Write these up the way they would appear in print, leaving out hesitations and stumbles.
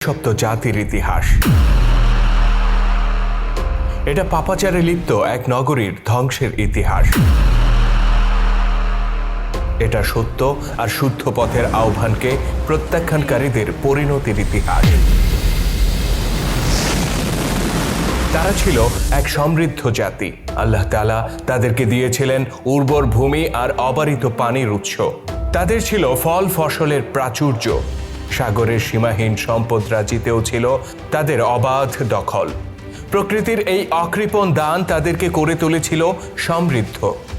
সপ্ত জাতির ইতিহাস। এটা পাপাচারে লিপ্ত এক নগরীর ধ্বংসের ইতিহাস। এটা সত্য আর শুদ্ধ পথের আহ্বানকে প্রত্যাখ্যানকারীদের পরিণতির ইতিহাস। তারা ছিল এক সমৃদ্ধ জাতি। আল্লাহ তাআলা তাদেরকে দিয়েছিলেন উর্বর ভূমি আর অবারিত পানির উৎস। তাদের ছিল ফল ফসলের প্রাচুর্য। সাগরের সীমাহীন সম্পদ রাজিতেও ছিল তাদের অবাধ দখল। প্রকৃতির এই অকৃপণ দান তাদেরকে করে তুলেছিল সমৃদ্ধ,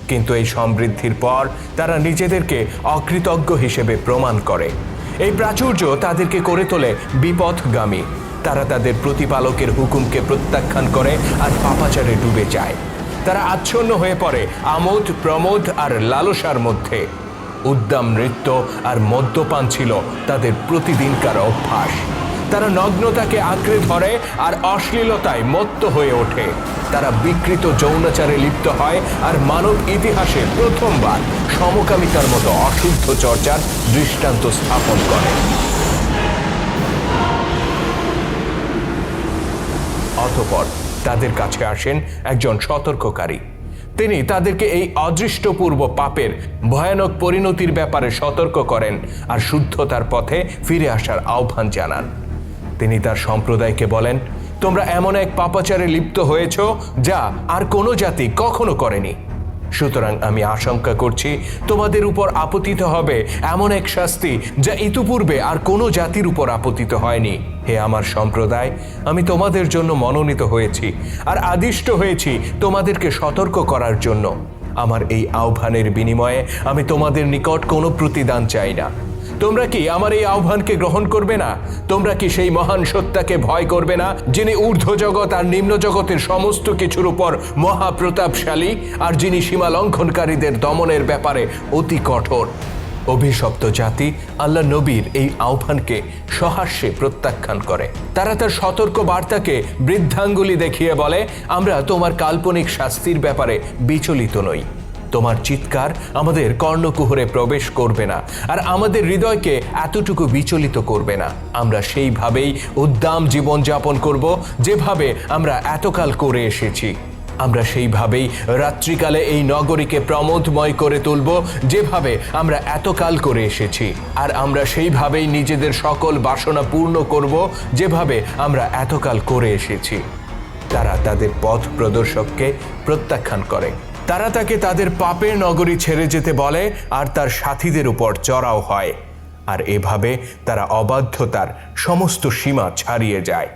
কিন্তু এই সমৃদ্ধির পর তারা নিজেদেরকে অকৃতজ্ঞ হিসেবে প্রমাণ করে। এই প্রাচুর্য তাদেরকে করে তোলে বিপথগামী। তারা তাদের প্রতিপালকের হুকুমকে প্রত্যাখ্যান করে আর পাপাচারে ডুবে যায়। তারা আচ্ছন্ন হয়ে পড়ে আমোদ প্রমোদ আর লালসার মধ্যে। উদ্দাম নৃত্য আর মদ্যপান ছিল তাদের প্রতিদিনকার অভ্যাস। তারা নগ্নতাকে আঁকড়ে ধরে আর অশ্লীলতায় মত্ত হয়ে ওঠে। তারা বিকৃত যৌনাচারে লিপ্ত হয় আর মানব ইতিহাসে প্রথমবার সমকামিতার মতো অশুদ্ধ চর্চার দৃষ্টান্ত স্থাপন করে। অতঃপর তাদের কাছে আসেন একজন সতর্ককারী। তিনি তাদেরকে এই অদৃষ্টপূর্ব পাপের ভয়ানক পরিণতির ব্যাপারে সতর্ক করেন আর শুদ্ধতার পথে ফিরে আসার আহ্বান জানান। তিনি তার সম্প্রদায়কে বলেন, তোমরা এমন এক পাপাচারে লিপ্ত হয়েছ যা আর কোনো জাতি কখনো করেনি। সুতরাং আমি আশঙ্কা করছি তোমাদের উপর আপতিত হবে এমন এক শাস্তি যা ইতিপূর্বে আর কোনো জাতির উপর আপতিত হয়নি। হে আমার সম্প্রদায়, আমি তোমাদের জন্য মনোনীত হয়েছি আর আদিষ্ট হয়েছি তোমাদেরকে সতর্ক করার জন্য। আমার এই আহ্বানের বিনিময়ে আমি তোমাদের নিকট কোনো প্রতিদান চাই না। তোমরা কি আমার এই আহ্বানকে গ্রহণ করবে না? তোমরা কি সেই মহান সত্তাকে ভয় করবে না, যিনি ঊর্ধ্ব জগৎ আর নিম্ন জগতের সমস্ত কিছুর উপর মহাপ্রতাপশালী আর যিনি সীমা লঙ্ঘনকারীদের দমনের ব্যাপারে অতি কঠোর? অভিশপ্ত জাতি আল্লাহ নবীর এই আহ্বানকে সহাস্যে প্রত্যাখ্যান করে। তারা তার সতর্ক বার্তাকে বৃদ্ধাঙ্গুলি দেখিয়ে বলে, আমরা তোমার কাল্পনিক শাস্তির ব্যাপারে বিচলিত নই। তোমার চিৎকার আমাদের কর্ণকুহরে প্রবেশ করবে না আর আমাদের হৃদয়কে এতটুকু বিচলিত করবে না। আমরা সেইভাবেই উদ্দাম জীবনযাপন করব যেভাবে আমরা এতকাল করে এসেছি। আমরা সেইভাবেই রাত্রিকালে এই নগরীকে প্রমোদময় করে তুলব যেভাবে আমরা এতকাল করে এসেছি। আর আমরা সেইভাবেই নিজেদের সকল বাসনা পূর্ণ করব যেভাবে আমরা এতকাল করে এসেছি। তারা তাদের পথ প্রদর্শককে প্রত্যাখ্যান করে। তারা তাকে তাদের পাপের নগরী ছেড়ে যেতে বলে আর তার সাথীদের উপর চড়াও হয়। আর এভাবে তারা অবাধ্যতার সমস্ত সীমা ছাড়িয়ে যায়।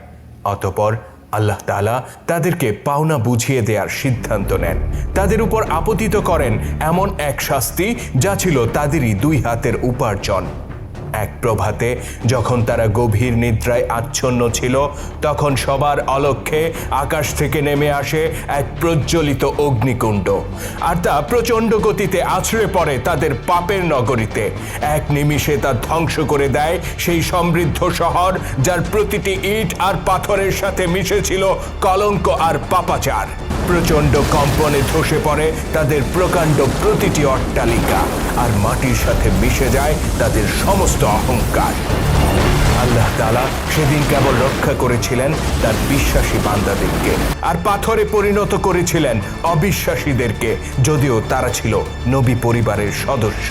অতঃপর আল্লাহ তাআলা তাদেরকে পাওনা বুঝিয়ে দেওয়ার সিদ্ধান্ত নেন। তাদের উপর আপতিত করেন এমন এক শাস্তি যা ছিল তাদেরই দুই হাতের উপার্জন। এক প্রভাতে যখন তারা গভীর নিদ্রায় আচ্ছন্ন ছিল, তখন সবার অলক্ষ্যে আকাশ থেকে নেমে আসে এক প্রজ্বলিত অগ্নিকুণ্ড, আর তা প্রচণ্ড গতিতে আছড়ে পড়ে তাদের পাপের নগরীতে। এক নিমিষে তা ধ্বংস করে দেয় সেই সমৃদ্ধ শহর যার প্রতিটি ইট আর পাথরের সাথে মিশেছিল কলঙ্ক আর পাপাচার। প্রচণ্ড কম্পনে ধসে পড়ে তাদের প্রকাণ্ড প্রতিটি অট্টালিকা, আর মাটির সাথে মিশে যায় তাদের সমস্ত অহংকার। আল্লাহ তাআলা সেদিন কেবল রক্ষা করেছিলেন তার বিশ্বাসী বান্দাদেরকে, আর পাথরে পরিণত করেছিলেন অবিশ্বাসীদেরকে, যদিও তারা ছিল নবী পরিবারের সদস্য।